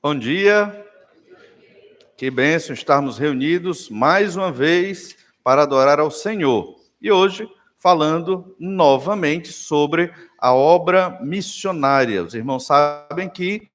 Bom dia, que bênção estarmos reunidos mais uma vez para adorar ao Senhor. E hoje, falando novamente sobre a obra missionária. Os irmãos sabem que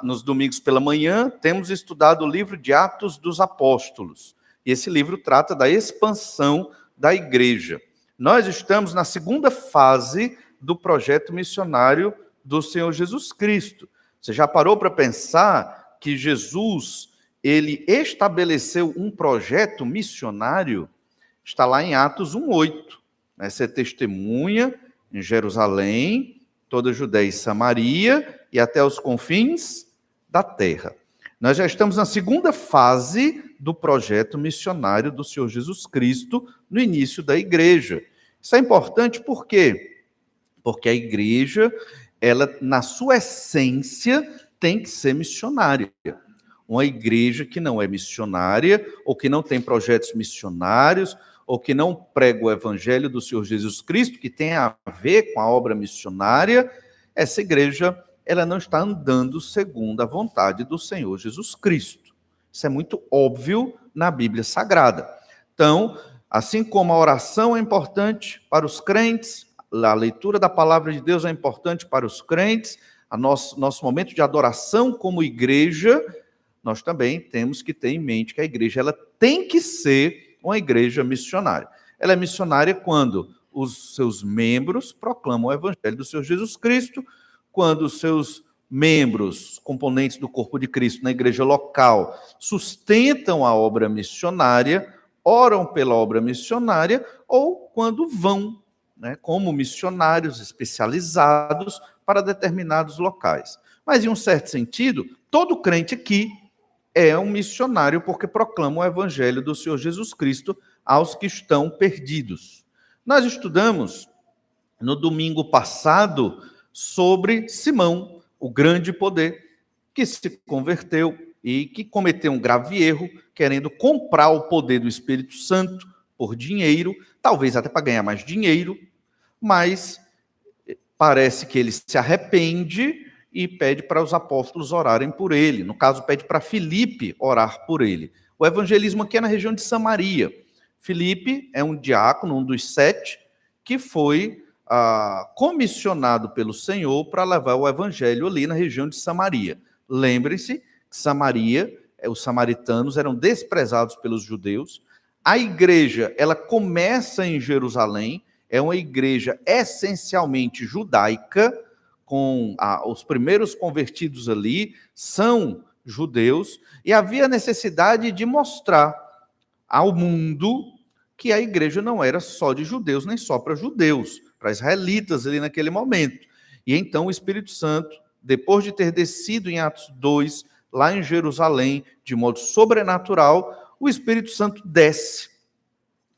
nos domingos pela manhã temos estudado o livro de Atos dos Apóstolos. E esse livro trata da expansão da igreja. Nós estamos na segunda fase do projeto missionário do Senhor Jesus Cristo. Você já parou para pensar que Jesus, ele estabeleceu um projeto missionário? Está lá em Atos 1:8. Né? Ser testemunha em Jerusalém, toda a Judéia e Samaria e até os confins da terra. Nós já estamos na segunda fase do projeto missionário do Senhor Jesus Cristo no início da igreja. Isso é importante por quê? Porque a igreja, ela, na sua essência, tem que ser missionária. Uma igreja que não é missionária, ou que não tem projetos missionários, ou que não prega o evangelho do Senhor Jesus Cristo, que tem a ver com a obra missionária, essa igreja, ela não está andando segundo a vontade do Senhor Jesus Cristo. Isso é muito óbvio na Bíblia Sagrada. Então, assim como a oração é importante para os crentes, a leitura da palavra de Deus é importante para os crentes, nosso momento de adoração como igreja, nós também temos que ter em mente que a igreja ela tem que ser uma igreja missionária. Ela é missionária quando os seus membros proclamam o evangelho do Senhor Jesus Cristo, quando os seus membros, componentes do corpo de Cristo na igreja local, sustentam a obra missionária, oram pela obra missionária, ou quando vão, né, como missionários especializados para determinados locais. Mas, em um certo sentido, todo crente aqui é um missionário porque proclama o evangelho do Senhor Jesus Cristo aos que estão perdidos. Nós estudamos no domingo passado sobre Simão, o grande poder, que se converteu e que cometeu um grave erro, querendo comprar o poder do Espírito Santo por dinheiro, talvez até para ganhar mais dinheiro, mas parece que ele se arrepende e pede para os apóstolos orarem por ele. No caso, pede para Filipe orar por ele. O evangelismo aqui é na região de Samaria. Filipe é um diácono, um dos 7, que foi comissionado pelo Senhor para levar o evangelho ali na região de Samaria. Lembre-se que Samaria, os samaritanos eram desprezados pelos judeus. A igreja, ela começa em Jerusalém, é uma igreja essencialmente judaica, com os primeiros convertidos ali são judeus, e havia necessidade de mostrar ao mundo que a igreja não era só de judeus, nem só para judeus, para israelitas ali naquele momento. E então o Espírito Santo, depois de ter descido em Atos 2, lá em Jerusalém, de modo sobrenatural, o Espírito Santo desce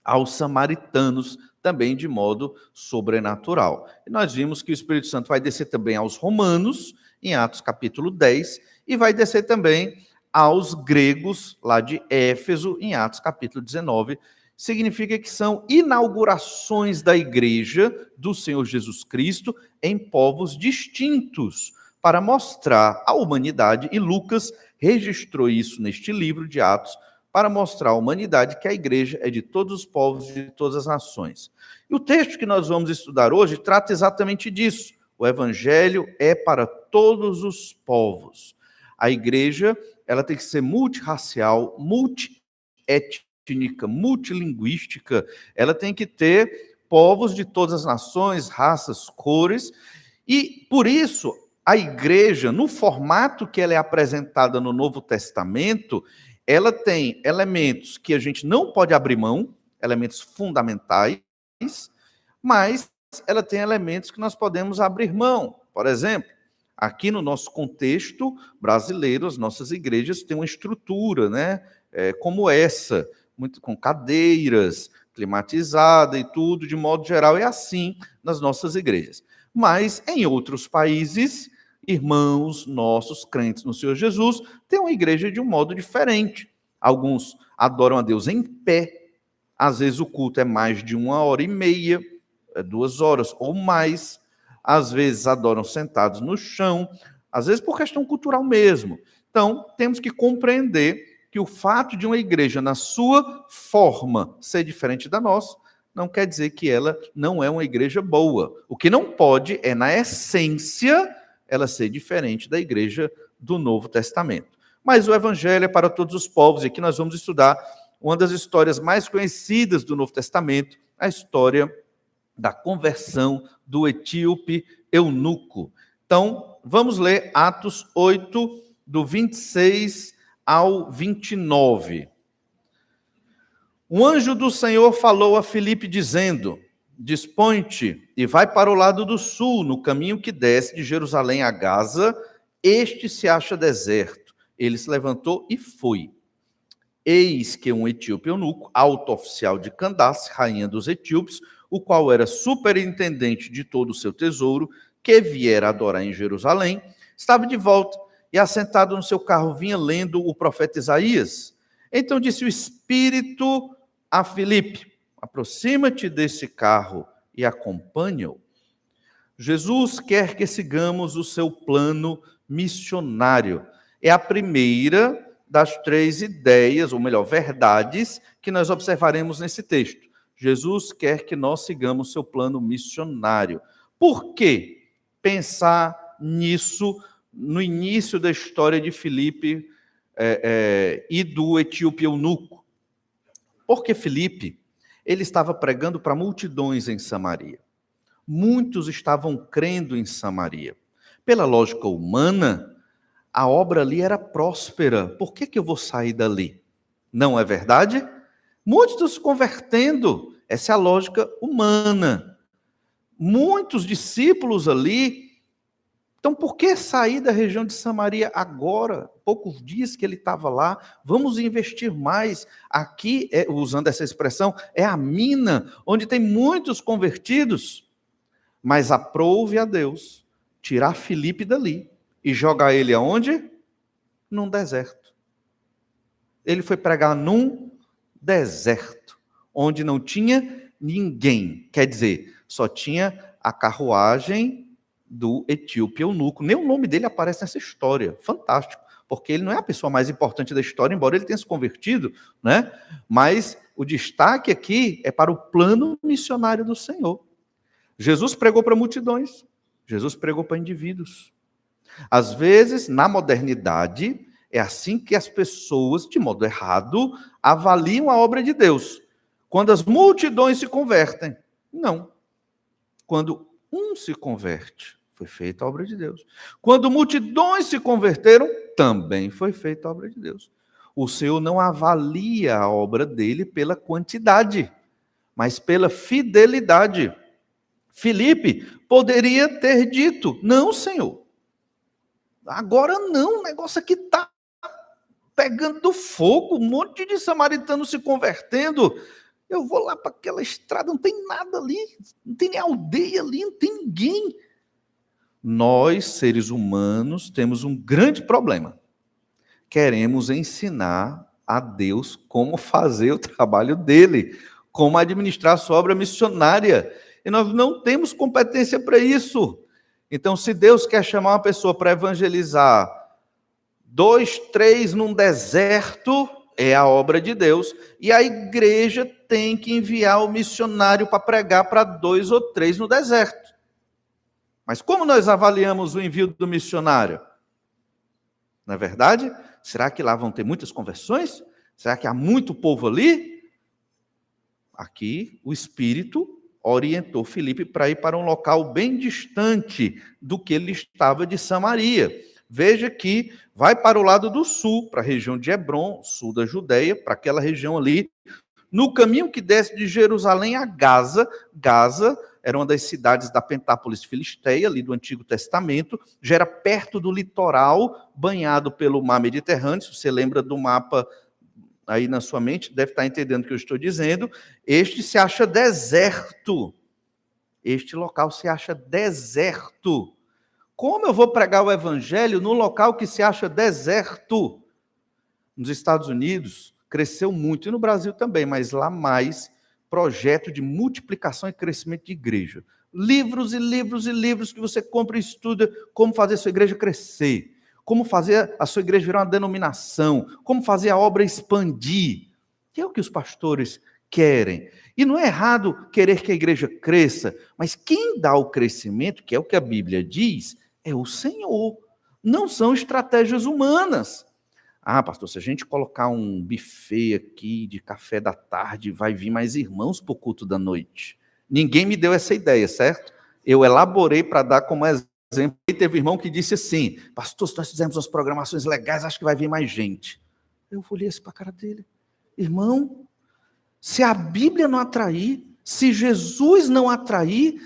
aos samaritanos também de modo sobrenatural. E nós vimos que o Espírito Santo vai descer também aos romanos, em Atos capítulo 10, e vai descer também aos gregos, lá de Éfeso, em Atos capítulo 19. Significa que são inaugurações da igreja do Senhor Jesus Cristo em povos distintos, para mostrar à humanidade, e Lucas registrou isso neste livro de Atos, para mostrar à humanidade que a igreja é de todos os povos, de todas as nações. E o texto que nós vamos estudar hoje trata exatamente disso. O evangelho é para todos os povos. A igreja, ela tem que ser multirracial, multiétnica, multilinguística, ela tem que ter povos de todas as nações, raças, cores, e por isso a igreja, no formato que ela é apresentada no Novo Testamento, ela tem elementos que a gente não pode abrir mão, elementos fundamentais, mas ela tem elementos que nós podemos abrir mão. Por exemplo, aqui no nosso contexto brasileiro, as nossas igrejas têm uma estrutura, né, como essa, muito com cadeiras, climatizada e tudo, de modo geral, é assim nas nossas igrejas. Mas em outros países, irmãos nossos, crentes no Senhor Jesus, têm uma igreja de um modo diferente. Alguns adoram a Deus em pé, às vezes o culto é mais de 1h30, 2 horas ou mais, às vezes adoram sentados no chão, às vezes por questão cultural mesmo. Então, temos que compreender que o fato de uma igreja, na sua forma, ser diferente da nossa, não quer dizer que ela não é uma igreja boa. O que não pode é, na essência, ela ser diferente da igreja do Novo Testamento. Mas o Evangelho é para todos os povos, e aqui nós vamos estudar uma das histórias mais conhecidas do Novo Testamento, a história da conversão do etíope eunuco. Então, vamos ler Atos 8, do 26 ao 29. Um anjo do Senhor falou a Filipe, dizendo: dispõe-te e vai para o lado do sul, no caminho que desce de Jerusalém a Gaza. Este se acha deserto. Ele se levantou e foi. Eis que um etíope eunuco, alto oficial de Candace, rainha dos etíopes, o qual era superintendente de todo o seu tesouro, que viera adorar em Jerusalém, estava de volta e, assentado no seu carro, vinha lendo o profeta Isaías. Então disse o Espírito a Filipe: aproxima-te desse carro e acompanha-o. Jesus quer que sigamos o seu plano missionário. É a primeira das 3 ideias, ou melhor, verdades, que nós observaremos nesse texto. Jesus quer que nós sigamos o seu plano missionário. Por que pensar nisso no início da história de Filipe e do etíope eunuco? Porque Filipe, ele estava pregando para multidões em Samaria. Muitos estavam crendo em Samaria. Pela lógica humana, a obra ali era próspera. Por que eu vou sair dali? Não é verdade? Muitos estão se convertendo. Essa é a lógica humana. Muitos discípulos ali. Então, por que sair da região de Samaria agora? Poucos dias que ele estava lá. Vamos investir mais. Aqui, usando essa expressão, é a mina, onde tem muitos convertidos. Mas aprouve a Deus tirar Filipe dali e jogar ele aonde? Num deserto. Ele foi pregar num deserto, onde não tinha ninguém. Quer dizer, só tinha a carruagem do etíope eunuco. Nem o nome dele aparece nessa história. Fantástico, porque ele não é a pessoa mais importante da história, embora ele tenha se convertido, né? Mas o destaque aqui é para o plano missionário do Senhor. Jesus pregou para multidões, Jesus pregou para indivíduos. Às vezes, na modernidade, é assim que as pessoas, de modo errado, avaliam a obra de Deus. Quando as multidões se convertem. Não. Quando um se converte, foi feita a obra de Deus. Quando multidões se converteram, também foi feita a obra de Deus. O Senhor não avalia a obra dele pela quantidade, mas pela fidelidade. Filipe poderia ter dito: não, Senhor, agora não, o negócio aqui está pegando fogo, um monte de samaritanos se convertendo. Eu vou lá para aquela estrada, não tem nada ali, não tem nem aldeia ali, não tem ninguém. Nós, seres humanos, temos um grande problema. Queremos ensinar a Deus como fazer o trabalho dele, como administrar a sua obra missionária. E nós não temos competência para isso. Então, se Deus quer chamar uma pessoa para evangelizar 2, 3 num deserto, é a obra de Deus. E a igreja tem que enviar o missionário para pregar para 2 ou 3 no deserto. Mas como nós avaliamos o envio do missionário? Não é verdade? Será que lá vão ter muitas conversões? Será que há muito povo ali? Aqui, o Espírito orientou Filipe para ir para um local bem distante do que ele estava de Samaria. Veja que vai para o lado do sul, para a região de Hebrom, sul da Judeia, para aquela região ali, no caminho que desce de Jerusalém a Gaza. Gaza era uma das cidades da Pentápolis Filisteia, ali do Antigo Testamento, já era perto do litoral, banhado pelo mar Mediterrâneo. Se você lembra do mapa aí na sua mente, deve estar entendendo o que eu estou dizendo. Este se acha deserto. Este local se acha deserto. Como eu vou pregar o evangelho no local que se acha deserto? Nos Estados Unidos, cresceu muito, e no Brasil também, mas lá mais, projeto de multiplicação e crescimento de igreja. livros e livros e livros que você compra e estuda como fazer a sua igreja crescer, como fazer a sua igreja virar uma denominação, como fazer a obra expandir, que é o que os pastores querem. E não é errado querer que a igreja cresça, mas quem dá o crescimento, que é o que a Bíblia diz, é o Senhor. Não são estratégias humanas. Ah, pastor, se a gente colocar um buffet aqui de café da tarde, vai vir mais irmãos para o culto da noite. Ninguém me deu essa ideia, certo? Eu elaborei para dar como exemplo. E teve irmão que disse assim, pastor, se nós fizermos umas programações legais, acho que vai vir mais gente. Eu olhei assim para a cara dele. Irmão, se a Bíblia não atrair, se Jesus não atrair,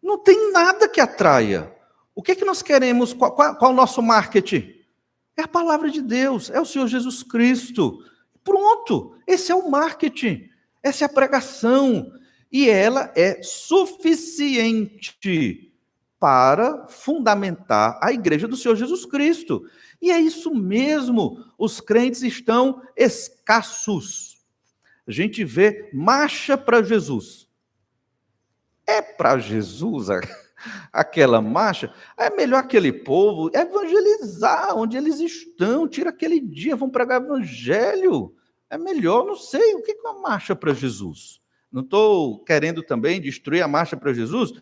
não tem nada que atraia. O que é que nós queremos? Qual o nosso marketing? É a palavra de Deus, é o Senhor Jesus Cristo. Pronto, esse é o marketing, essa é a pregação. E ela é suficiente para fundamentar a igreja do Senhor Jesus Cristo. E é isso mesmo, os crentes estão escassos. A gente vê marcha para Jesus. É para Jesus aquela marcha? É melhor aquele povo evangelizar onde eles estão, tira aquele dia, vão pregar evangelho. É melhor, não sei, o que é uma marcha para Jesus? Não estou querendo também destruir a marcha para Jesus,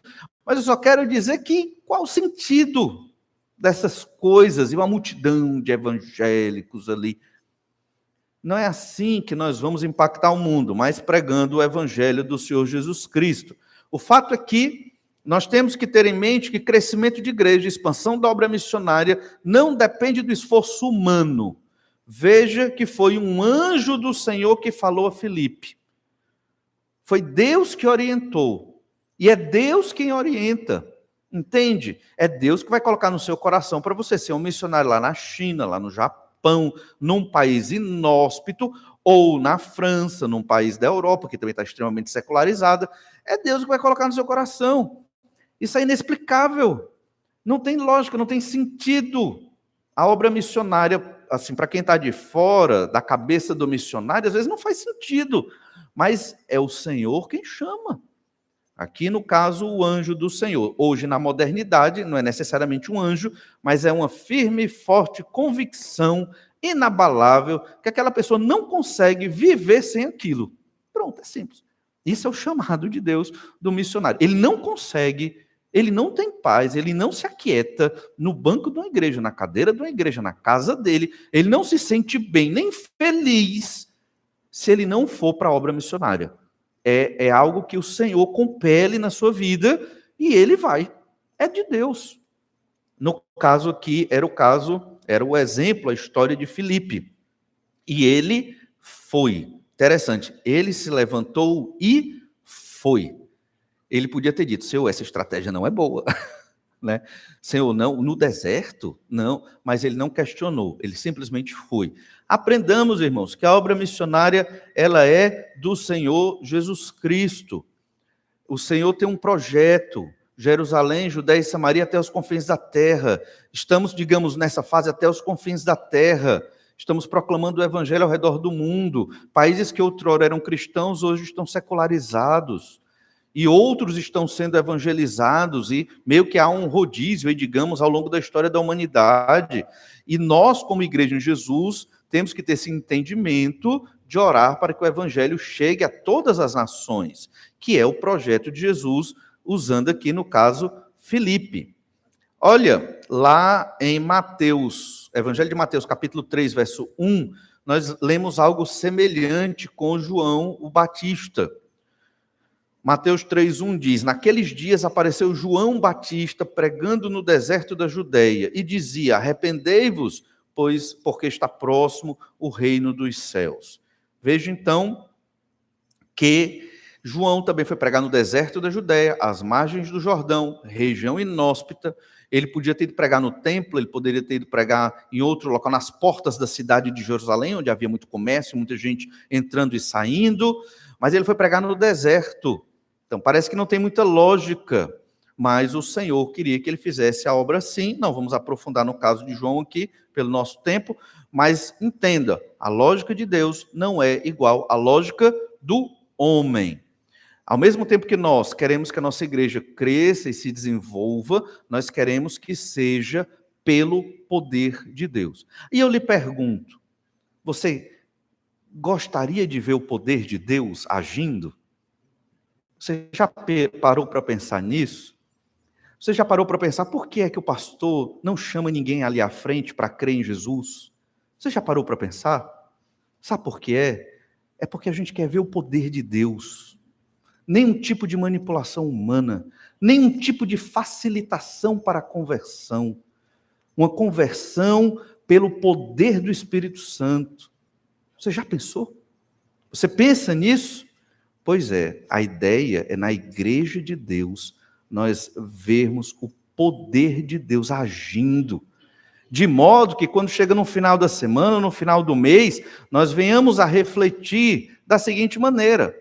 mas eu só quero dizer que qual o sentido dessas coisas e uma multidão de evangélicos ali. Não é assim que nós vamos impactar o mundo, mas pregando o evangelho do Senhor Jesus Cristo. O fato é que nós temos que ter em mente que crescimento de igreja, expansão da obra missionária, não depende do esforço humano. Veja que foi um anjo do Senhor que falou a Filipe. Foi Deus que orientou. E é Deus quem orienta. Entende? É Deus que vai colocar no seu coração para você ser um missionário lá na China, lá no Japão, num país inóspito, ou na França, num país da Europa, que também está extremamente secularizada. É Deus que vai colocar no seu coração. Isso é inexplicável. Não tem lógica, não tem sentido. A obra missionária, assim, para quem está de fora da cabeça do missionário, às vezes não faz sentido. Mas é o Senhor quem chama. Aqui, no caso, o anjo do Senhor. Hoje, na modernidade, não é necessariamente um anjo, mas é uma firme e forte convicção inabalável que aquela pessoa não consegue viver sem aquilo. Pronto, é simples. Isso é o chamado de Deus do missionário. Ele não consegue, ele não tem paz, ele não se aquieta no banco de uma igreja, na cadeira de uma igreja, na casa dele. Ele não se sente bem, nem feliz, se ele não for para a obra missionária. É algo que o Senhor compele na sua vida e ele vai. É de Deus. No caso aqui, era o exemplo, a história de Filipe. E ele foi. Interessante, ele se levantou e foi. Ele podia ter dito, Senhor, essa estratégia não é boa. Né? Senhor, não, no deserto? Não, mas ele não questionou, ele simplesmente foi. Aprendamos, irmãos, que a obra missionária, ela é do Senhor Jesus Cristo. O Senhor tem um projeto, Jerusalém, Judéia e Samaria até os confins da terra. Estamos, digamos, nessa fase até os confins da terra. Estamos proclamando o evangelho ao redor do mundo. Países que outrora eram cristãos, hoje estão secularizados. E outros estão sendo evangelizados, e meio que há um rodízio, digamos, ao longo da história da humanidade. E nós, como igreja em Jesus, temos que ter esse entendimento de orar para que o evangelho chegue a todas as nações, que é o projeto de Jesus, usando aqui, no caso, Filipe. Olha, lá em Mateus, Evangelho de Mateus, capítulo 3, verso 1, nós lemos algo semelhante com João o Batista. Mateus 3,1 diz, naqueles dias apareceu João Batista pregando no deserto da Judeia e dizia, arrependei-vos, pois porque está próximo o reino dos céus. Veja então que João também foi pregar no deserto da Judeia, às margens do Jordão, região inóspita. Ele podia ter ido pregar no templo, ele poderia ter ido pregar em outro local, nas portas da cidade de Jerusalém, onde havia muito comércio, muita gente entrando e saindo, mas ele foi pregar no deserto. Então, parece que não tem muita lógica, mas o Senhor queria que ele fizesse a obra assim. Não vamos aprofundar no caso de João aqui, pelo nosso tempo, mas entenda, a lógica de Deus não é igual à lógica do homem. Ao mesmo tempo que nós queremos que a nossa igreja cresça e se desenvolva, nós queremos que seja pelo poder de Deus. E eu lhe pergunto, você gostaria de ver o poder de Deus agindo? Você já parou para pensar nisso? Você já parou para pensar por que é que o pastor não chama ninguém ali à frente para crer em Jesus? Você já parou para pensar? Sabe por que é? É porque a gente quer ver o poder de Deus. Nenhum tipo de manipulação humana, nenhum tipo de facilitação para a conversão. Uma conversão pelo poder do Espírito Santo. Você já pensou? Você pensa nisso? Pois é, a ideia é na igreja de Deus nós vermos o poder de Deus agindo, de modo que quando chega no final da semana, no final do mês, nós venhamos a refletir da seguinte maneira: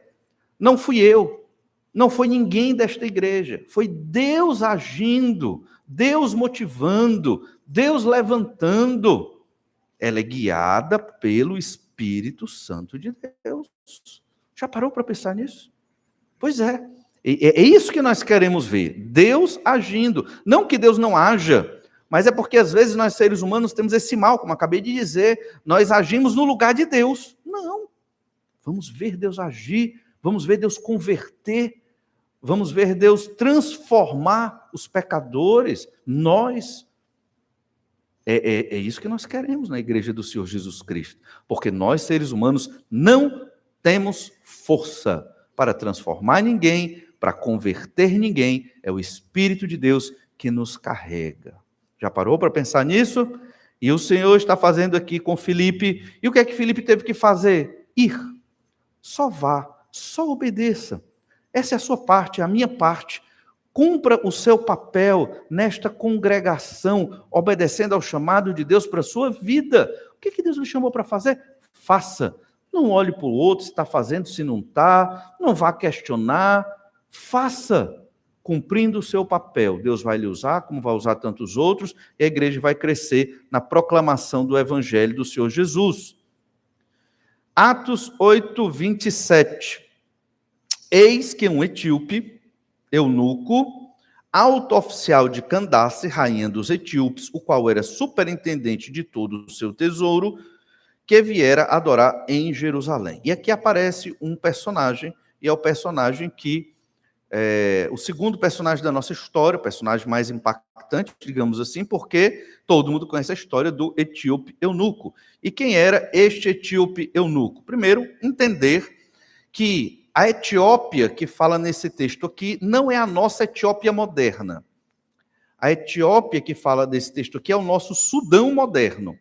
não fui eu, não foi ninguém desta igreja, foi Deus agindo, Deus motivando, Deus levantando. Ela é guiada pelo Espírito Santo de Deus. Já parou para pensar nisso? Pois é. É isso que nós queremos ver. Deus agindo. Não que Deus não haja, mas é porque às vezes nós seres humanos temos esse mal, como acabei de dizer, nós agimos no lugar de Deus. Não. Vamos ver Deus agir, vamos ver Deus converter, vamos ver Deus transformar os pecadores. Nós. É isso que nós queremos na igreja do Senhor Jesus Cristo. Porque nós, seres humanos, não temos força para transformar ninguém, para converter ninguém. É o Espírito de Deus que nos carrega. Já parou para pensar nisso? E o Senhor está fazendo aqui com Filipe. E o que é que Filipe teve que fazer? Ir. Só vá, só obedeça. Essa é a sua parte, é a minha parte. Cumpra o seu papel nesta congregação, obedecendo ao chamado de Deus para a sua vida. O que Deus lhe chamou para fazer? Faça. Não olhe para o outro se está fazendo, se não está. Não vá questionar. Faça, cumprindo o seu papel. Deus vai lhe usar, como vai usar tantos outros, e a igreja vai crescer na proclamação do Evangelho do Senhor Jesus. Atos 8, 27. Eis que um etíope, eunuco, alto oficial de Candace, rainha dos etíopes, o qual era superintendente de todo o seu tesouro, que viera adorar em Jerusalém. E aqui aparece um personagem, e é o personagem que o segundo personagem da nossa história, o personagem mais impactante, digamos assim, porque todo mundo conhece a história do etíope eunuco. E quem era este etíope eunuco? Primeiro, entender que a Etiópia que fala nesse texto aqui não é a nossa Etiópia moderna. A Etiópia que fala desse texto aqui é o nosso Sudão moderno,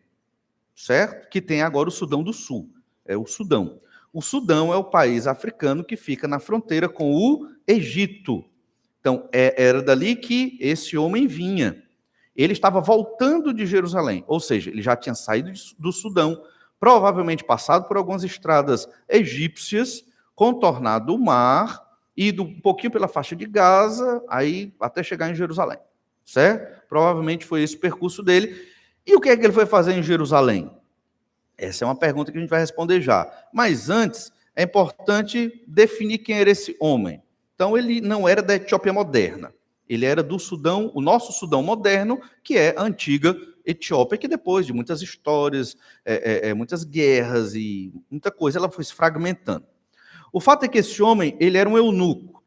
certo? Que tem agora o Sudão do Sul, é o Sudão. O Sudão é o país africano que fica na fronteira com o Egito. Então, era dali que esse homem vinha. Ele estava voltando de Jerusalém, ou seja, ele já tinha saído do Sudão, provavelmente passado por algumas estradas egípcias, contornado o mar, ido um pouquinho pela faixa de Gaza, aí até chegar em Jerusalém, certo? Provavelmente foi esse o percurso dele. E o que é que ele foi fazer em Jerusalém? Essa é uma pergunta que a gente vai responder já. Mas antes, é importante definir quem era esse homem. Então, ele não era da Etiópia moderna. Ele era do Sudão, o nosso Sudão moderno, que é a antiga Etiópia, que depois de muitas histórias, muitas guerras e muita coisa, ela foi se fragmentando. O fato é que esse homem, ele era um eunuco.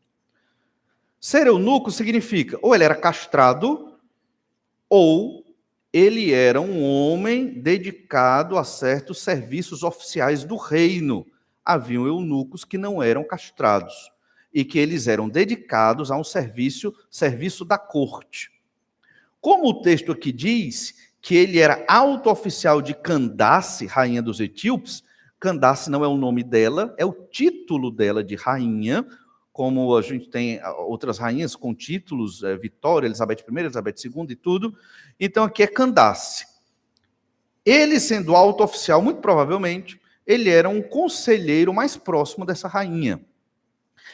Ser eunuco significa, ou ele era castrado, ou ele era um homem dedicado a certos serviços oficiais do reino. Haviam eunucos que não eram castrados e que eles eram dedicados a um serviço da corte. Como o texto aqui diz que ele era alto oficial de Candace, rainha dos etíopes, Candace não é o nome dela, é o título dela de rainha, como a gente tem outras rainhas com títulos, Vitória, Elizabeth I, Elizabeth II e tudo. Então aqui é Candace. Ele sendo alto oficial, muito provavelmente, ele era um conselheiro mais próximo dessa rainha.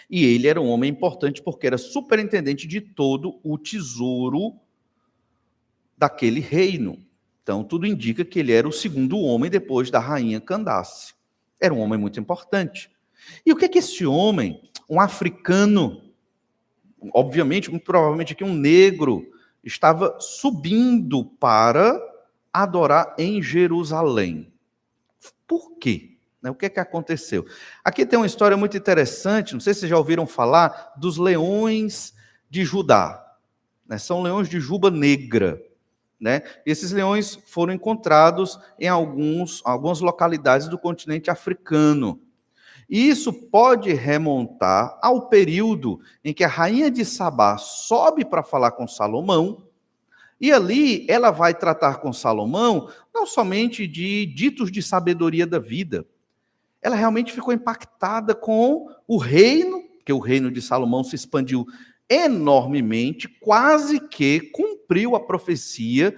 E ele era um homem importante porque era superintendente de todo o tesouro daquele reino. Então, tudo indica que ele era o segundo homem depois da rainha Candace. Era um homem muito importante. E o que é que esse homem, um africano, obviamente, muito provavelmente aqui um negro, estava subindo para adorar em Jerusalém? Por quê? O que é que aconteceu? Aqui tem uma história muito interessante, não sei se vocês já ouviram falar dos leões de Judá. São leões de juba negra. Esses leões foram encontrados em algumas localidades do continente africano. E isso pode remontar ao período em que a rainha de Sabá sobe para falar com Salomão, e ali ela vai tratar com Salomão não somente de ditos de sabedoria da vida. Ela realmente ficou impactada com o reino, porque o reino de Salomão se expandiu enormemente, quase que cumpriu a profecia,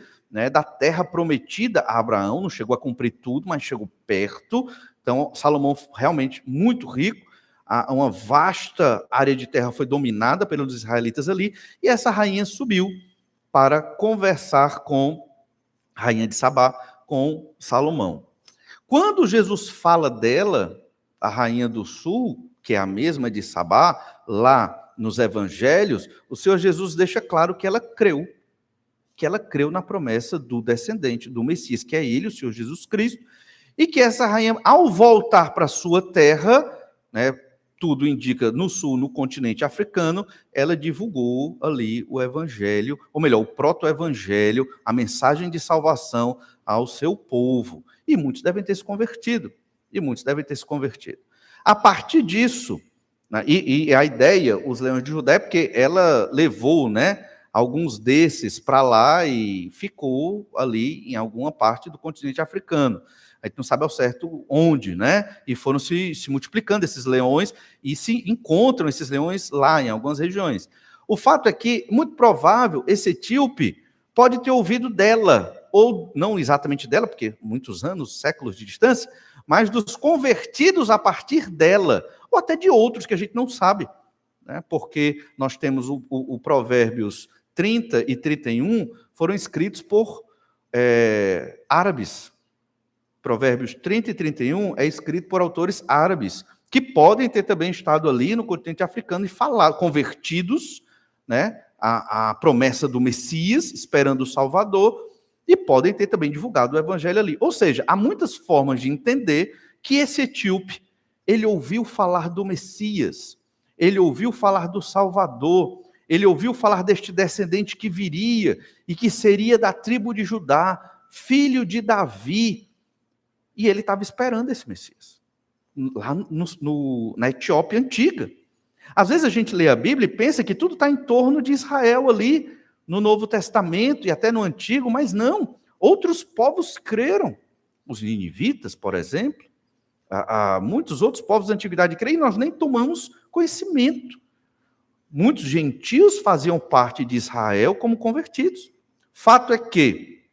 da terra prometida a Abraão. Não chegou a cumprir tudo, mas chegou perto. Então, Salomão realmente muito rico, uma vasta área de terra foi dominada pelos israelitas ali, e essa rainha subiu para conversar com a rainha de Sabá, com Salomão. Quando Jesus fala dela, a rainha do sul, que é a mesma de Sabá, lá nos evangelhos, o Senhor Jesus deixa claro que ela creu na promessa do descendente, do Messias, que é ele, o Senhor Jesus Cristo, e que essa rainha, ao voltar para a sua terra, tudo indica no sul, no continente africano, ela divulgou ali o evangelho, ou melhor, o proto-evangelho, a mensagem de salvação ao seu povo. E muitos devem ter se convertido. A partir disso, e a ideia, os leões de Judá, é porque ela levou, alguns desses para lá e ficou ali em alguma parte do continente africano. A gente não sabe ao certo onde, E foram se multiplicando esses leões e se encontram esses leões lá em algumas regiões. O fato é que, muito provável, esse etíope pode ter ouvido dela, ou não exatamente dela, porque muitos anos, séculos de distância, mas dos convertidos a partir dela, ou até de outros que a gente não sabe, porque nós temos o Provérbios 30 e 31, foram escritos por árabes. Provérbios 30 e 31 é escrito por autores árabes, que podem ter também estado ali no continente africano e falar, convertidos, à promessa do Messias, esperando o Salvador, e podem ter também divulgado o evangelho ali. Ou seja, há muitas formas de entender que esse etíope, ele ouviu falar do Messias, ele ouviu falar do Salvador, ele ouviu falar deste descendente que viria e que seria da tribo de Judá, filho de Davi, e ele estava esperando esse Messias, lá na Etiópia antiga. Às vezes a gente lê a Bíblia e pensa que tudo está em torno de Israel ali, no Novo Testamento e até no Antigo, mas não. Outros povos creram. Os ninivitas, por exemplo, muitos outros povos da antiguidade creem e nós nem tomamos conhecimento. Muitos gentios faziam parte de Israel como convertidos. Fato é que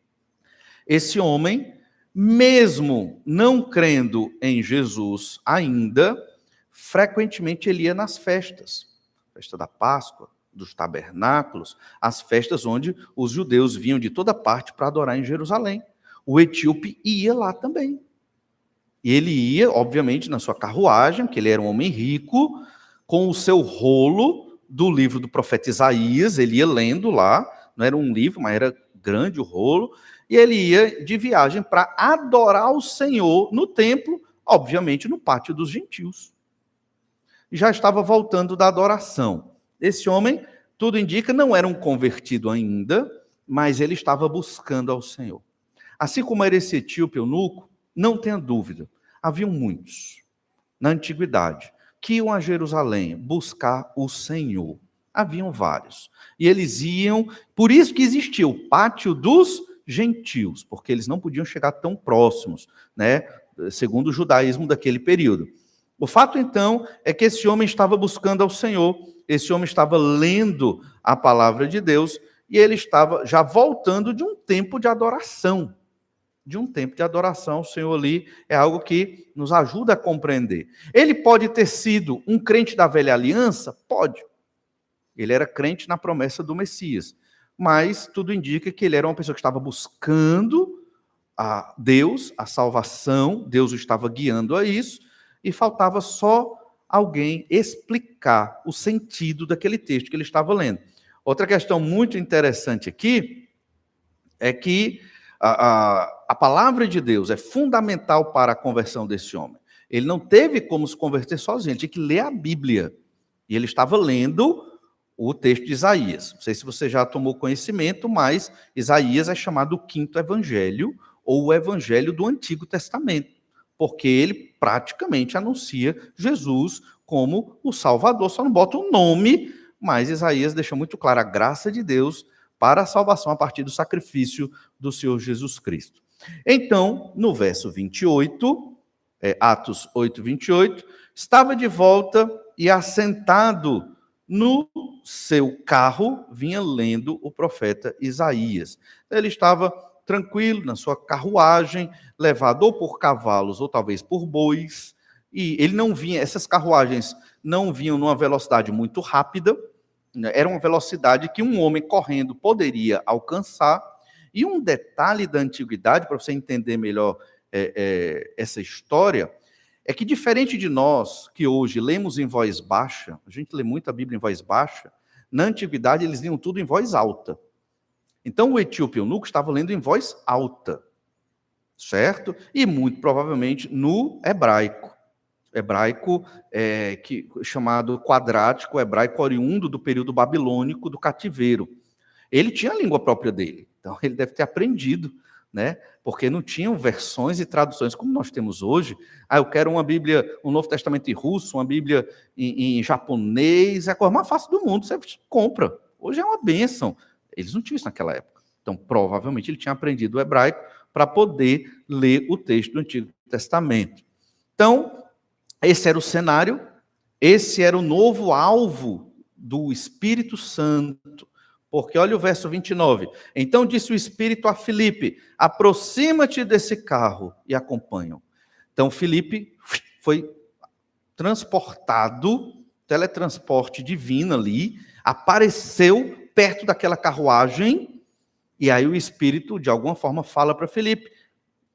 esse homem, mesmo não crendo em Jesus ainda, frequentemente ele ia nas festas. Festa da Páscoa, dos tabernáculos, as festas onde os judeus vinham de toda parte para adorar em Jerusalém. O etíope ia lá também. E ele ia, obviamente, na sua carruagem, porque ele era um homem rico, com o seu rolo do livro do profeta Isaías, ele ia lendo lá, não era um livro, mas era grande o rolo, e ele ia de viagem para adorar o Senhor no templo, obviamente no pátio dos gentios. E já estava voltando da adoração. Esse homem, tudo indica, não era um convertido ainda, mas ele estava buscando ao Senhor. Assim como era esse etíope eunuco, não tenha dúvida, haviam muitos na antiguidade que iam a Jerusalém buscar o Senhor. Haviam vários. E eles iam, por isso que existia o pátio dos gentios, porque eles não podiam chegar tão próximos, segundo o judaísmo daquele período. O fato, então, é que esse homem estava buscando ao Senhor, esse homem estava lendo a palavra de Deus, e ele estava já voltando de um tempo de adoração. O Senhor ali é algo que nos ajuda a compreender. Ele pode ter sido um crente da velha aliança? Pode. Ele era crente na promessa do Messias. Mas tudo indica que ele era uma pessoa que estava buscando a Deus, a salvação, Deus o estava guiando a isso, e faltava só alguém explicar o sentido daquele texto que ele estava lendo. Outra questão muito interessante aqui é que a palavra de Deus é fundamental para a conversão desse homem. Ele não teve como se converter sozinho, ele tinha que ler a Bíblia. E ele estava lendo o texto de Isaías. Não sei se você já tomou conhecimento, mas Isaías é chamado o quinto evangelho, ou o evangelho do Antigo Testamento, porque ele praticamente anuncia Jesus como o Salvador, só não bota o nome, mas Isaías deixa muito claro a graça de Deus para a salvação a partir do sacrifício do Senhor Jesus Cristo. Então, no verso 28, Atos 8, 28, estava de volta e assentado no seu carro, vinha lendo o profeta Isaías. Ele estava tranquilo na sua carruagem, levado ou por cavalos ou talvez por bois, e ele não vinha, essas carruagens não vinham numa velocidade muito rápida, né? Era uma velocidade que um homem correndo poderia alcançar. E um detalhe da antiguidade, para você entender melhor essa história, é que diferente de nós, que hoje lemos em voz baixa, a gente lê muito a Bíblia em voz baixa, na antiguidade eles liam tudo em voz alta. Então o etíope eunuco estava lendo em voz alta, certo? E muito provavelmente no hebraico. Hebraico chamado quadrático, hebraico oriundo do período babilônico do cativeiro. Ele tinha a língua própria dele, então ele deve ter aprendido, né? Porque não tinham versões e traduções como nós temos hoje. Eu quero uma Bíblia, um Novo Testamento em russo, uma Bíblia em japonês, é a coisa mais fácil do mundo, você compra. Hoje é uma bênção. Eles não tinham isso naquela época. Então, provavelmente, ele tinha aprendido o hebraico para poder ler o texto do Antigo Testamento. Então, esse era o cenário, esse era o novo alvo do Espírito Santo. Porque olha o verso 29. Então disse o Espírito a Filipe, aproxima-te desse carro e acompanha-o. Então Filipe foi transportado, teletransporte divino ali, apareceu perto daquela carruagem, e aí o Espírito, de alguma forma, fala para Filipe,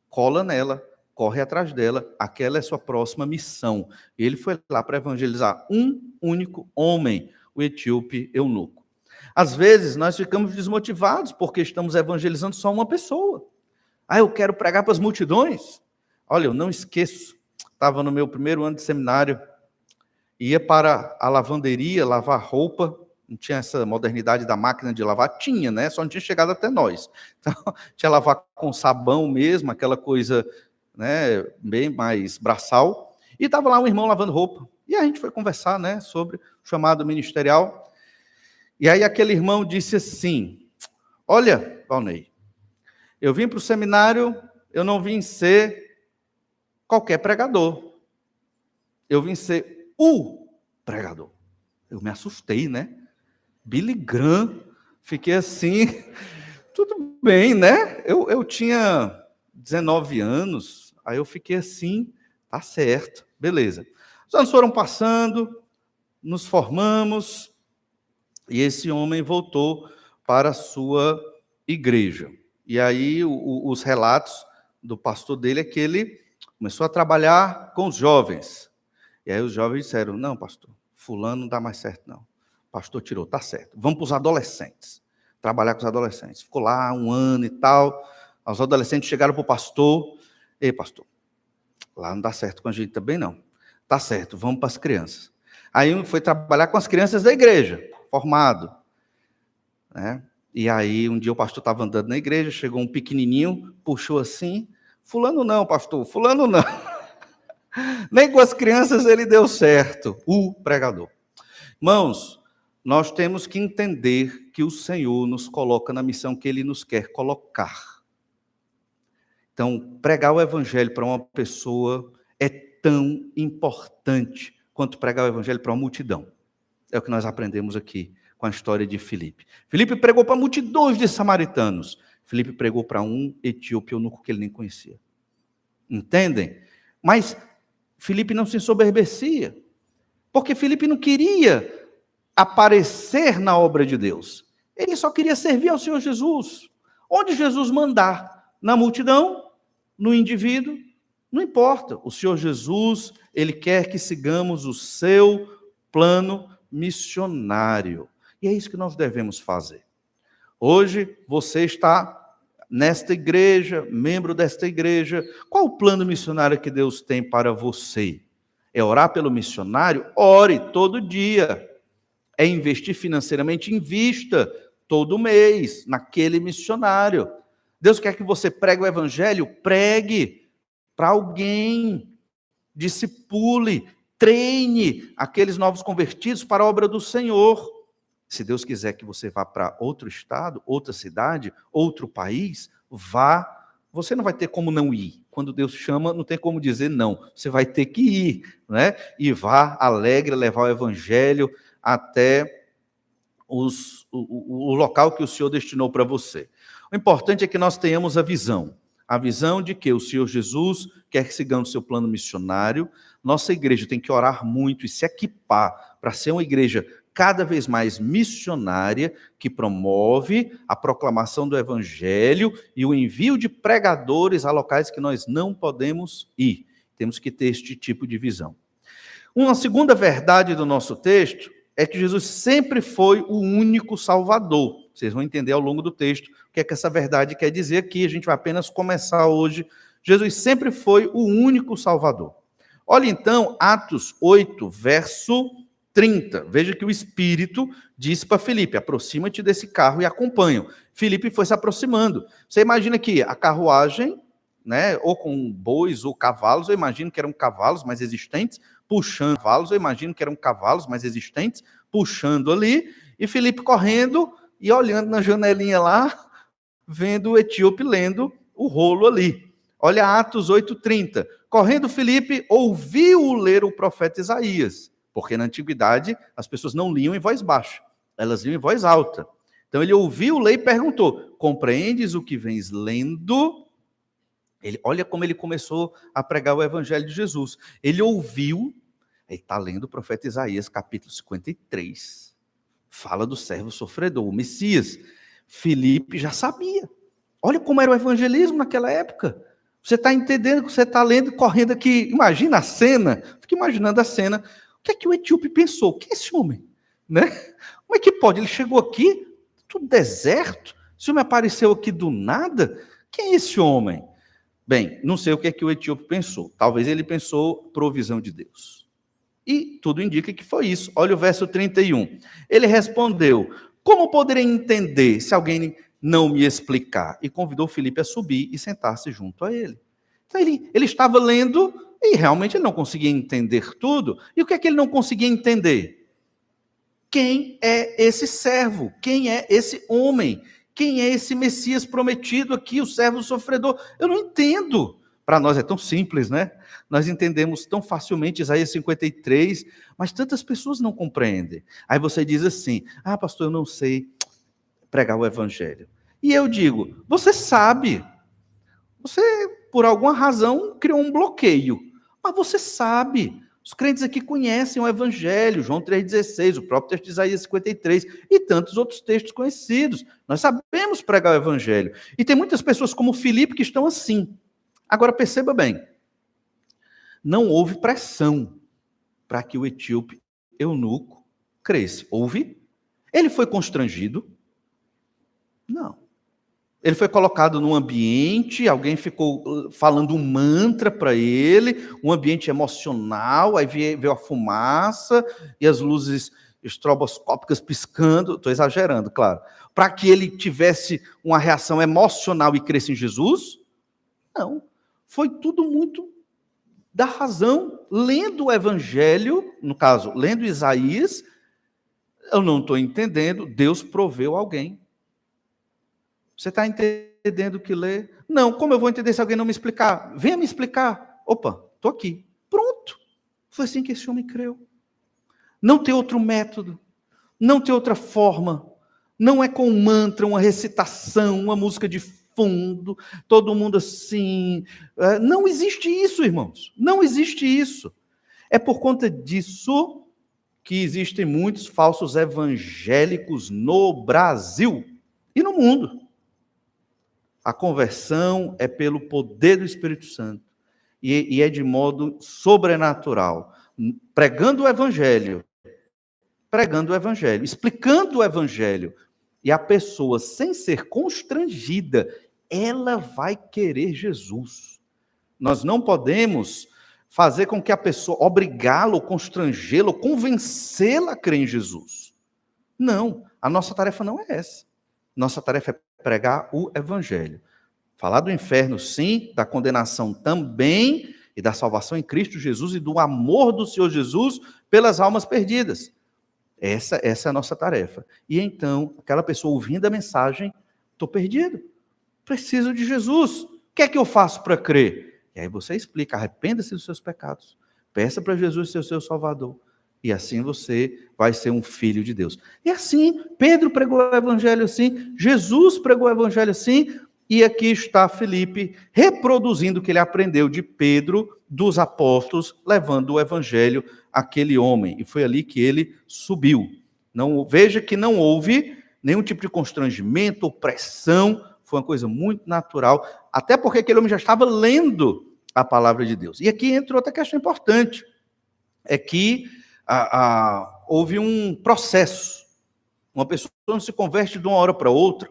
cola nela, corre atrás dela, aquela é sua próxima missão. E ele foi lá para evangelizar um único homem, o etíope eunuco. Às vezes, nós ficamos desmotivados porque estamos evangelizando só uma pessoa. Eu quero pregar para as multidões. Olha, eu não esqueço, estava no meu primeiro ano de seminário, ia para a lavanderia lavar roupa, não tinha essa modernidade da máquina de lavar, tinha, né? Só não tinha chegado até nós. Então, tinha lavar com sabão mesmo, aquela coisa, né, bem mais braçal. E estava lá um irmão lavando roupa. E a gente foi conversar, né, sobre o chamado ministerial. E aí aquele irmão disse assim, olha, Valnei, eu vim para o seminário, eu não vim ser qualquer pregador. Eu vim ser o pregador. Eu me assustei, né? Billy Graham, fiquei assim, tudo bem, né? Eu tinha 19 anos, aí eu fiquei assim, tá certo, beleza. Os anos foram passando, nos formamos, e esse homem voltou para a sua igreja. E aí os relatos do pastor dele é que ele começou a trabalhar com os jovens. E aí os jovens disseram, não, pastor, fulano não dá mais certo, não. O pastor tirou, tá certo. Vamos para os adolescentes. Trabalhar com os adolescentes. Ficou lá 1 ano e tal. Os adolescentes chegaram para o pastor. Ei, pastor, lá não dá certo com a gente também, não. Tá certo, vamos para as crianças. Aí foi trabalhar com as crianças da igreja, formado. Né? E aí um dia o pastor estava andando na igreja, chegou um pequenininho, puxou assim, fulano não, pastor, fulano não. Nem com as crianças ele deu certo, o pregador. Irmãos, nós temos que entender que o Senhor nos coloca na missão que Ele nos quer colocar. Então, pregar o evangelho para uma pessoa é tão importante quanto pregar o evangelho para uma multidão. É o que nós aprendemos aqui com a história de Filipe. Filipe pregou para multidões de samaritanos. Filipe pregou para um etíope eunuco que ele nem conhecia. Entendem? Mas Filipe não se ensoberbecia, porque Filipe não queria aparecer na obra de Deus. Ele só queria servir ao Senhor Jesus. Onde Jesus mandar, na multidão, no indivíduo, não importa. O Senhor Jesus, Ele quer que sigamos o seu plano missionário. E é isso que nós devemos fazer. Hoje você está nesta igreja, membro desta igreja. Qual o plano missionário que Deus tem para você? É orar pelo missionário? Ore todo dia. É investir financeiramente? Invista todo mês naquele missionário. Deus quer que você pregue o evangelho? Pregue para alguém. Discipule, treine aqueles novos convertidos para a obra do Senhor. Se Deus quiser que você vá para outro estado, outra cidade, outro país, vá. Você não vai ter como não ir. Quando Deus chama, não tem como dizer não. Você vai ter que ir, né? E vá alegre levar o evangelho até o local que o Senhor destinou para você. O importante é que nós tenhamos a visão de que o Senhor Jesus quer que sigamos o seu plano missionário. Nossa igreja tem que orar muito e se equipar para ser uma igreja cada vez mais missionária, que promove a proclamação do evangelho e o envio de pregadores a locais que nós não podemos ir. Temos que ter este tipo de visão. Uma segunda verdade do nosso texto é que Jesus sempre foi o único Salvador. Vocês vão entender ao longo do texto o que é que essa verdade quer dizer aqui. A gente vai apenas começar hoje. Jesus sempre foi o único Salvador. Olha então, Atos 8, verso 30. Veja que o Espírito disse para Filipe: aproxima-te desse carro e acompanha. Filipe foi se aproximando. Você imagina que a carruagem, né, ou com bois ou cavalos, eu imagino que eram cavalos mais existentes, puxando cavalos, eu imagino que eram cavalos mais existentes, puxando ali, e Filipe correndo e olhando na janelinha lá, vendo o etíope lendo o rolo ali. Olha Atos 8:30. Correndo Filipe ouviu ler o profeta Isaías, porque na antiguidade as pessoas não liam em voz baixa, elas liam em voz alta. Então ele ouviu ler e perguntou: compreendes o que vens lendo? Olha como ele começou a pregar o evangelho de Jesus. Ele ouviu, ele está lendo o profeta Isaías, capítulo 53. Fala do servo sofredor, o Messias. Filipe já sabia. Olha como era o evangelismo naquela época. Você está entendendo que você está lendo, correndo aqui. Imagina a cena. Fica imaginando a cena. O que é que o etíope pensou? Quem é esse homem? Né? Como é que pode? Ele chegou aqui, tudo deserto. Esse homem apareceu aqui do nada. Quem é esse homem? Bem, não sei o que é que o etíope pensou. Talvez ele pensou provisão de Deus. E tudo indica que foi isso. Olha o verso 31. Ele respondeu: como poderei entender se alguém não me explicar? E convidou Filipe a subir e sentar-se junto a ele. Então ele estava lendo e realmente ele não conseguia entender tudo. E o que é que ele não conseguia entender? Quem é esse servo? Quem é esse homem? Quem é esse Messias prometido aqui, o servo sofredor? Eu não entendo. Para nós é tão simples, né? Nós entendemos tão facilmente Isaías 53, mas tantas pessoas não compreendem. Aí você diz assim: ah, pastor, eu não sei pregar o evangelho. E eu digo: você sabe. Você, por alguma razão, criou um bloqueio. Mas você sabe. Os crentes aqui conhecem o evangelho, João 3,16, o próprio texto de Isaías 53 e tantos outros textos conhecidos. Nós sabemos pregar o evangelho. E tem muitas pessoas como Filipe que estão assim. Agora perceba bem, não houve pressão para que o etíope eunuco cresça. Houve? Ele foi constrangido? Não. Ele foi colocado num ambiente, alguém ficou falando um mantra para ele, um ambiente emocional, aí veio a fumaça e as luzes estroboscópicas piscando, estou exagerando, claro, para que ele tivesse uma reação emocional e cresça em Jesus? Não. Foi tudo muito da razão, lendo o evangelho, no caso, lendo Isaías, eu não estou entendendo, Deus proveu alguém. Você está entendendo o que lê? Não, como eu vou entender se alguém não me explicar? Venha me explicar. Opa, estou aqui. Pronto. Foi assim que esse homem creu. Não tem outro método, não tem outra forma, não é com um mantra, uma recitação, uma música de fundo, todo mundo assim. Não existe isso, irmãos. Não existe isso. É por conta disso que existem muitos falsos evangélicos no Brasil e no mundo. A conversão é pelo poder do Espírito Santo. e é de modo sobrenatural, pregando o Evangelho, explicando o Evangelho, e a pessoa, sem ser constrangida, ela vai querer Jesus. Nós não podemos fazer com que a pessoa, obrigá-lo, constrangê-lo, convencê-la a crer em Jesus. Não, a nossa tarefa não é essa. Nossa tarefa é pregar o Evangelho. Falar do inferno, sim, da condenação também, e da salvação em Cristo Jesus e do amor do Senhor Jesus pelas almas perdidas. Essa é a nossa tarefa. E então, aquela pessoa ouvindo a mensagem, estou perdido, preciso de Jesus. O que é que eu faço para crer? E aí você explica, arrependa-se dos seus pecados, peça para Jesus ser o seu Salvador. E assim você vai ser um filho de Deus. E assim, Pedro pregou o Evangelho assim, Jesus pregou o Evangelho assim, e aqui está Filipe reproduzindo o que ele aprendeu de Pedro, dos apóstolos, levando o Evangelho àquele homem. E foi ali que ele subiu. Não, veja que não houve nenhum tipo de constrangimento ou pressão, foi uma coisa muito natural, até porque aquele homem já estava lendo a palavra de Deus. E aqui entra outra questão importante, é que houve um processo. Uma pessoa não se converte de uma hora para outra.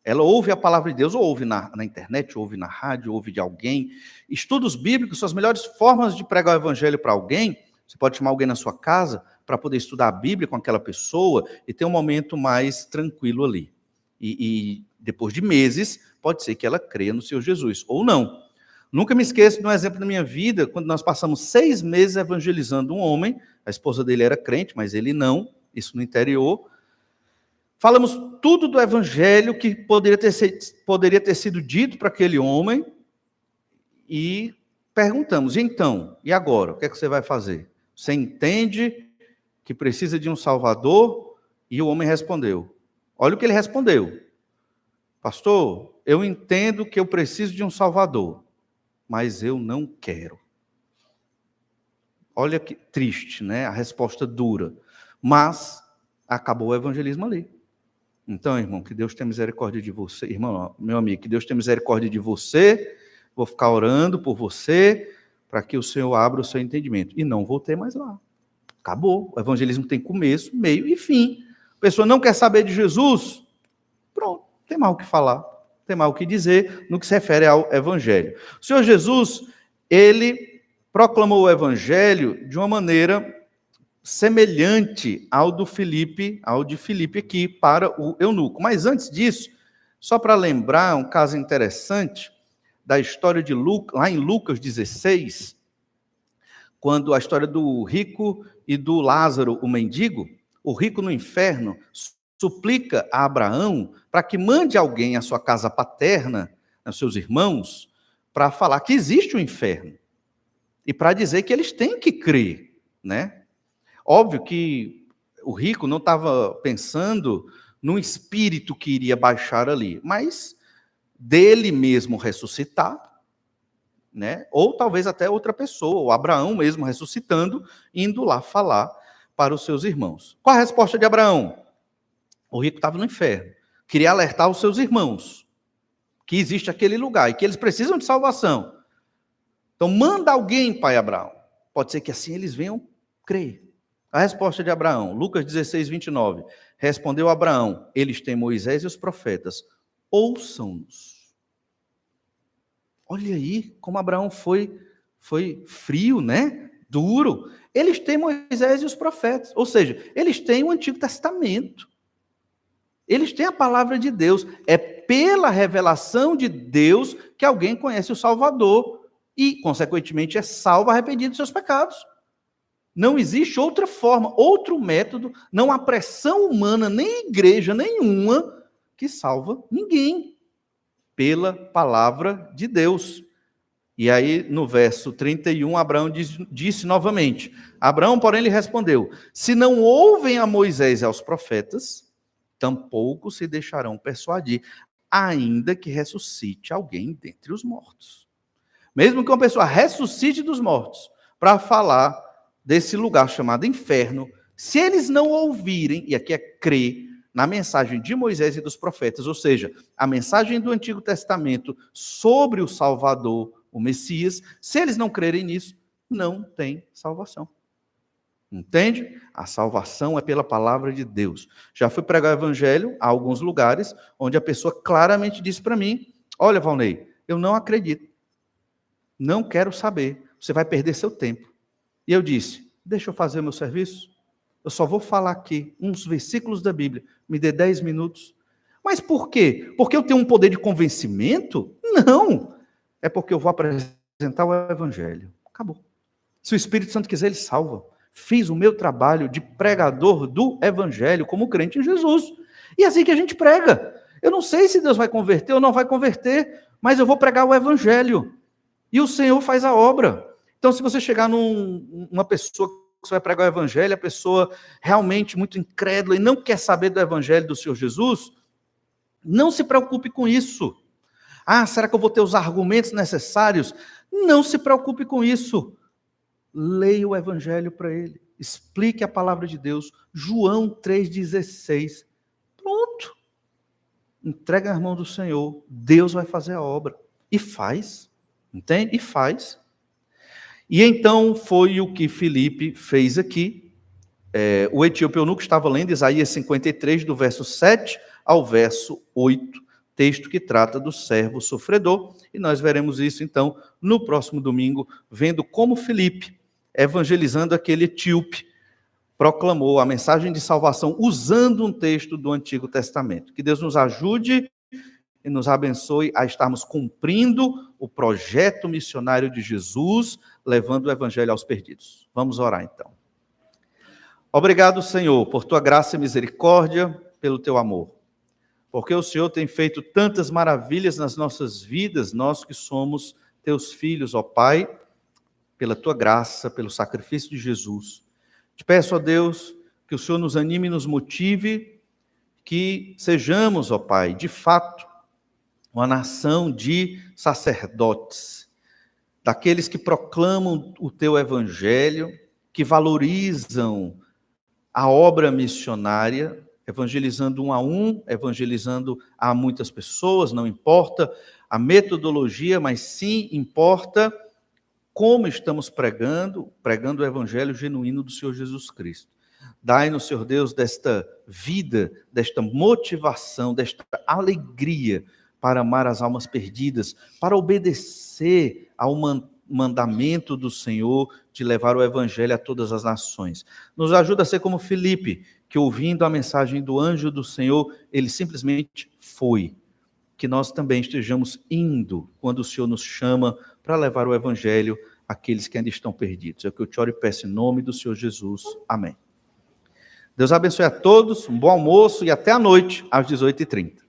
Ela ouve a palavra de Deus, ou ouve na internet, ou ouve na rádio, ou ouve de alguém. Estudos bíblicos são as melhores formas de pregar o Evangelho para alguém. Você pode chamar alguém na sua casa para poder estudar a Bíblia com aquela pessoa e ter um momento mais tranquilo ali. E depois de meses, pode ser que ela creia no Senhor Jesus, ou não. Nunca me esqueço de um exemplo da minha vida, quando nós passamos 6 meses evangelizando um homem, a esposa dele era crente, mas ele não, isso no interior. Falamos tudo do Evangelho que poderia ter sido dito para aquele homem e perguntamos, e então, e agora? O que é que você vai fazer? Você entende que precisa de um Salvador? E o homem respondeu. Olha o que ele respondeu. Pastor, eu entendo que eu preciso de um Salvador, mas eu não quero. Olha que triste, né? A resposta dura. Mas acabou o evangelismo ali. Então, irmão, que Deus tenha misericórdia de você. Irmão, meu amigo, que Deus tenha misericórdia de você. Vou ficar orando por você, para que o Senhor abra o seu entendimento. E não voltei mais lá. Acabou. O evangelismo tem começo, meio e fim. A pessoa não quer saber de Jesus? Pronto, tem mais o que falar. Tem mais o que dizer no que se refere ao evangelho. O Senhor Jesus, ele proclamou o evangelho de uma maneira semelhante ao de Filipe aqui para o eunuco. Mas antes disso, só para lembrar um caso interessante da história de Lucas, lá em Lucas 16, quando a história do rico e do Lázaro, o mendigo, o rico no inferno suplica a Abraão para que mande alguém à sua casa paterna, aos seus irmãos, para falar que existe o inferno e para dizer que eles têm que crer, né? Óbvio que o rico não estava pensando num espírito que iria baixar ali, mas dele mesmo ressuscitar, né? Ou talvez até outra pessoa, ou Abraão mesmo ressuscitando, indo lá falar para os seus irmãos. Qual a resposta de Abraão? O rico estava no inferno, queria alertar os seus irmãos que existe aquele lugar e que eles precisam de salvação. Então manda alguém, pai Abraão. Pode ser que assim eles venham crer. A resposta de Abraão, Lucas 16, 29. Respondeu Abraão, eles têm Moisés e os profetas, ouçam-nos. Olha aí como Abraão foi frio, né? Duro. Eles têm Moisés e os profetas, ou seja, eles têm o Antigo Testamento. Eles têm a palavra de Deus. É pela revelação de Deus que alguém conhece o Salvador e, consequentemente, é salvo arrependido dos seus pecados. Não existe outra forma, outro método, não há pressão humana, nem igreja nenhuma que salva ninguém, pela palavra de Deus. E aí, no verso 31, Abraão disse novamente, Abraão, porém, lhe respondeu, se não ouvem a Moisés e aos profetas, tampouco se deixarão persuadir, ainda que ressuscite alguém dentre os mortos. Mesmo que uma pessoa ressuscite dos mortos, para falar desse lugar chamado inferno, se eles não ouvirem, e aqui é crer, na mensagem de Moisés e dos profetas, ou seja, a mensagem do Antigo Testamento sobre o Salvador, o Messias, se eles não crerem nisso, não tem salvação. Entende? A salvação é pela palavra de Deus. Já fui pregar o evangelho a alguns lugares, onde a pessoa claramente disse para mim, olha, Valnei, eu não acredito, não quero saber, você vai perder seu tempo. E eu disse, deixa eu fazer o meu serviço, eu só vou falar aqui uns versículos da Bíblia, me dê 10 minutos. Mas por quê? Porque eu tenho um poder de convencimento? Não, é porque eu vou apresentar o evangelho. Acabou. Se o Espírito Santo quiser, ele salva. Fiz o meu trabalho de pregador do evangelho como crente em Jesus. E é assim que a gente prega. Eu não sei se Deus vai converter ou não vai converter, mas eu vou pregar o evangelho. E o Senhor faz a obra. Então, se você chegar numa pessoa que você vai pregar o evangelho, a pessoa realmente muito incrédula e não quer saber do evangelho do Senhor Jesus, não se preocupe com isso. Ah, será que eu vou ter os argumentos necessários? Não se preocupe com isso. Leia o evangelho para ele. Explique a palavra de Deus. João 3,16. Pronto. Entrega nas mãos do Senhor. Deus vai fazer a obra. E faz. Entende? E faz. E então foi o que Filipe fez aqui. O etíope eunuco estava lendo Isaías 53, do verso 7 ao verso 8. Texto que trata do servo sofredor. E nós veremos isso, então, no próximo domingo, vendo como Filipe, evangelizando aquele etíope, proclamou a mensagem de salvação usando um texto do Antigo Testamento. Que Deus nos ajude e nos abençoe a estarmos cumprindo o projeto missionário de Jesus, levando o evangelho aos perdidos. Vamos orar, então. Obrigado, Senhor, por tua graça e misericórdia, pelo teu amor. Porque o Senhor tem feito tantas maravilhas nas nossas vidas, nós que somos teus filhos, ó Pai, pela tua graça, pelo sacrifício de Jesus. Te peço, ó Deus, que o Senhor nos anime e nos motive, que sejamos, ó Pai, de fato, uma nação de sacerdotes, daqueles que proclamam o teu evangelho, que valorizam a obra missionária, evangelizando um a um, evangelizando a muitas pessoas, não importa a metodologia, mas sim importa como estamos pregando o evangelho genuíno do Senhor Jesus Cristo. Dai-nos, Senhor Deus, desta vida, desta motivação, desta alegria para amar as almas perdidas, para obedecer ao mandamento do Senhor de levar o evangelho a todas as nações. Nos ajuda a ser como Filipe, que ouvindo a mensagem do anjo do Senhor, ele simplesmente foi. Que nós também estejamos indo quando o Senhor nos chama para levar o evangelho àqueles que ainda estão perdidos. É o que eu te oro e peço em nome do Senhor Jesus. Amém. Deus abençoe a todos, um bom almoço e até a noite, às 18h30.